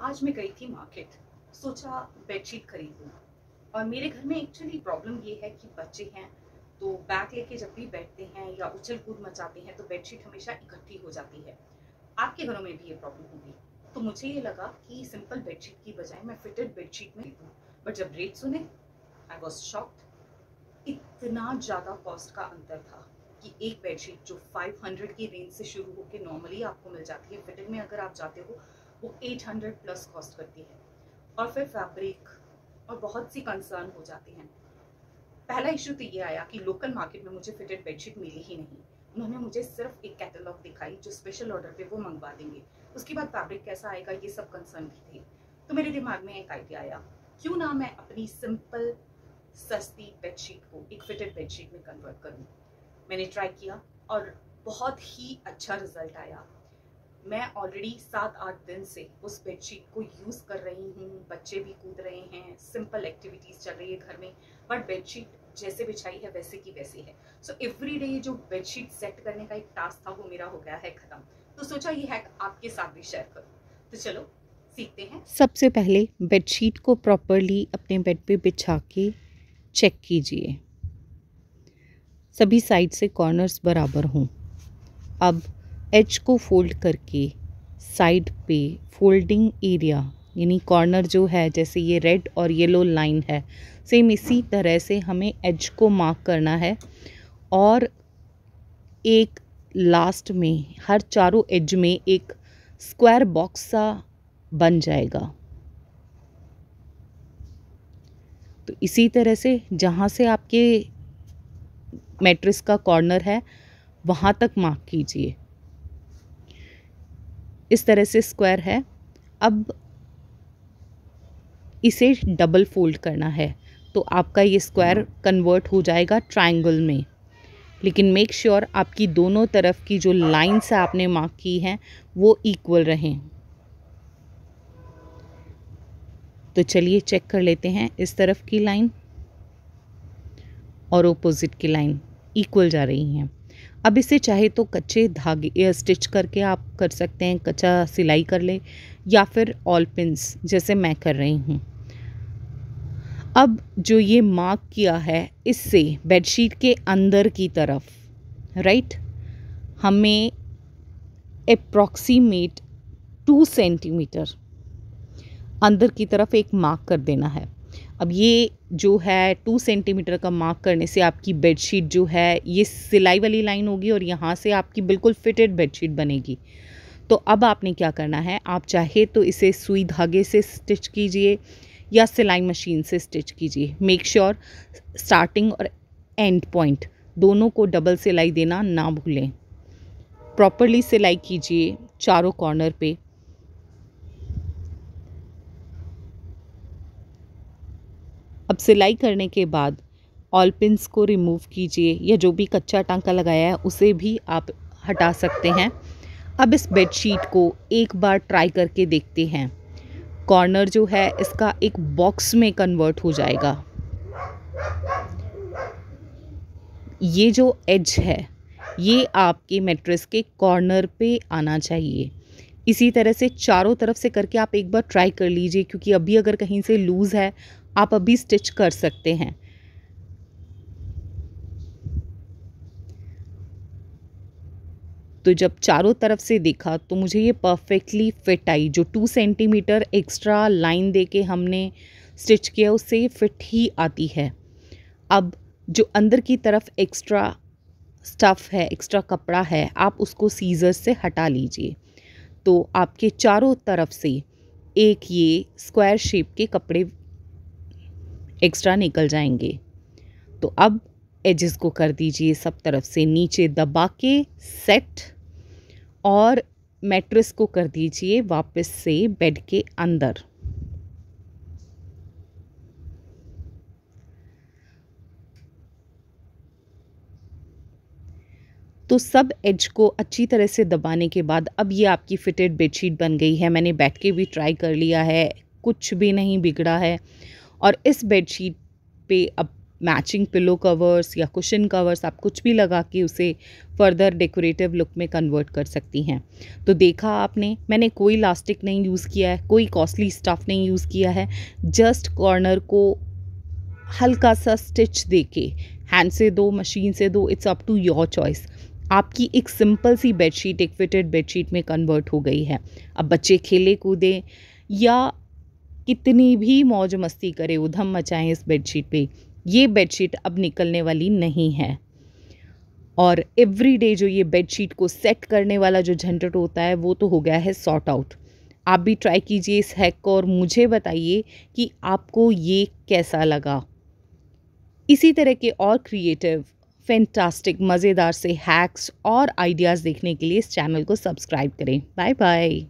आज मैं गई थी मार्केट, सोचा बेडशीट खरीद लूँ। और मेरे घर में एक्चुअली प्रॉब्लम ये है कि बच्चे हैं, तो बैग लेके जब भी बैठते हैं या उछल कूद मचाते हैं तो बेडशीट हमेशा इकट्ठी हो जाती है। आपके घरों में भी ये प्रॉब्लम होगी। तो मुझे ये लगा कि सिंपल बेडशीट की बजाय मैं फिटेड बेडशीट में लूँ। बट जब रेट सुने, आई वॉज शॉक्ड। इतना ज़्यादा कॉस्ट का अंतर था कि एक बेडशीट जो 500 की रेंज से शुरू होकर नॉर्मली आपको मिल जाती है, फिटेड में अगर आप जाते हो वो 800 प्लस कॉस्ट करती है। और फिर फैब्रिक और बहुत सी कंसर्न हो जाते हैं। पहला इशू तो ये आया कि लोकल मार्केट में मुझे फिटेड बेडशीट मिली ही नहीं। उन्होंने मुझे सिर्फ एक कैटलॉग दिखाई जो स्पेशल ऑर्डर पे वो मंगवा देंगे। उसके बाद फैब्रिक कैसा आएगा ये सब कंसर्न भी थे। तो मेरे दिमाग में एक आइडिया आया, क्यों ना मैं अपनी सिंपल सस्ती बेडशीट को एक फिटेड बेडशीट में कन्वर्ट करूँ। मैंने ट्राई किया और बहुत ही अच्छा रिजल्ट आया। मैं ऑलरेडी 7-8 दिन से उस बेडशीट को यूज़ कर रही हूँ। बच्चे भी कूद रहे हैं, सिंपल एक्टिविटीज़ चल रही है घर में, बट बेडशीट जैसे बिछाई है वैसे की वैसे है। सो एवरी डे जो बेडशीट सेट करने का एक टास्क था वो मेरा हो गया है ख़त्म। तो सोचा ये हैक आपके साथ भी शेयर करूँ। तो चलो सीखते हैं। सबसे पहले बेडशीट को प्रॉपरली अपने बेड पे बिछा के चेक कीजिए, सभी साइड से कॉर्नर्स बराबर हों। अब एज को फोल्ड करके साइड पे फोल्डिंग एरिया यानी कॉर्नर जो है, जैसे ये रेड और येलो लाइन है, सेम इसी तरह से हमें एज को मार्क करना है। और एक लास्ट में हर चारों एज में एक स्क्वायर बॉक्स सा बन जाएगा। तो इसी तरह से जहाँ से आपके मैट्रेस का कॉर्नर है वहाँ तक मार्क कीजिए। इस तरह से स्क्वायर है। अब इसे डबल फोल्ड करना है तो आपका ये स्क्वायर कन्वर्ट हो जाएगा ट्रायंगल में। लेकिन मेक श्योर आपकी दोनों तरफ की जो लाइंस आपने मार्क की हैं वो इक्वल रहें। तो चलिए चेक कर लेते हैं, इस तरफ की लाइन और ऑपोजिट की लाइन इक्वल जा रही हैं। अब इसे चाहे तो कच्चे धागे स्टिच करके आप कर सकते हैं, कच्चा सिलाई कर ले, या फिर ऑल पिन्स जैसे मैं कर रही हूँ। अब जो ये मार्क किया है इससे बेडशीट के अंदर की तरफ हमें अप्रॉक्सीमेट 2 सेंटीमीटर अंदर की तरफ एक मार्क कर देना है। अब ये जो है 2 सेंटीमीटर का मार्क करने से आपकी बेडशीट जो है ये सिलाई वाली लाइन होगी और यहाँ से आपकी बिल्कुल फिटेड बेडशीट बनेगी। तो अब आपने क्या करना है, आप चाहे तो इसे सुई धागे से स्टिच कीजिए या सिलाई मशीन से स्टिच कीजिए। मेक श्योर स्टार्टिंग और एंड पॉइंट दोनों को डबल सिलाई देना ना भूलें। प्रॉपरली सिलाई कीजिए चारों कॉर्नर पे। अब सिलाई करने के बाद ऑल पिन्स को रिमूव कीजिए, या जो भी कच्चा टांका लगाया है उसे भी आप हटा सकते हैं। अब इस बेडशीट को एक बार ट्राई करके देखते हैं। कॉर्नर जो है इसका एक बॉक्स में कन्वर्ट हो जाएगा। ये जो एज है ये आपके मैट्रेस के कॉर्नर पे आना चाहिए। इसी तरह से चारों तरफ से करके आप एक बार ट्राई कर लीजिए, क्योंकि अभी अगर कहीं से लूज़ है आप अभी स्टिच कर सकते हैं। तो जब चारों तरफ से देखा तो मुझे ये परफेक्टली फिट आई। जो 2 सेंटीमीटर एक्स्ट्रा लाइन देके हमने स्टिच किया उससे ये फिट ही आती है। अब जो अंदर की तरफ एक्स्ट्रा स्टफ़ है, एक्स्ट्रा कपड़ा है, आप उसको सीज़र से हटा लीजिए। तो आपके चारों तरफ से एक ये स्क्वायर शेप के कपड़े एक्स्ट्रा निकल जाएंगे। तो अब एजेस को कर दीजिए सब तरफ से नीचे दबा के सेट, और मैट्रेस को कर दीजिए वापस से बेड के अंदर। तो सब एज को अच्छी तरह से दबाने के बाद अब ये आपकी फिटेड बेडशीट बन गई है। मैंने बैठ के भी ट्राई कर लिया है, कुछ भी नहीं बिगड़ा है। और इस बेडशीट पे अब मैचिंग पिलो कवर्स या कुशन कवर्स, आप कुछ भी लगा के उसे फर्दर डेकोरेटिव लुक में कन्वर्ट कर सकती हैं। तो देखा आपने, मैंने कोई इलास्टिक नहीं यूज़ किया है, कोई कॉस्टली स्टफ़ नहीं यूज़ किया है, जस्ट कॉर्नर को हल्का सा स्टिच देके, हैंड से दो, मशीन से दो, it's up to your choice. आपकी एक सिंपल सी बेडशीट एक फिटेड बेडशीट में कन्वर्ट हो गई है। अब बच्चे खेले कूदें या कितनी भी मौज मस्ती करें, उधम मचाएं इस बेडशीट पे, ये बेडशीट अब निकलने वाली नहीं है। और एवरीडे जो ये बेडशीट को सेट करने वाला जो झंझट होता है वो तो हो गया है सॉर्ट आउट। आप भी ट्राई कीजिए इस हैक को और मुझे बताइए कि आपको ये कैसा लगा। इसी तरह के और क्रिएटिव, फैंटास्टिक, मज़ेदार से हैक्स और आइडियाज़ देखने के लिए इस चैनल को सब्सक्राइब करें। Bye bye.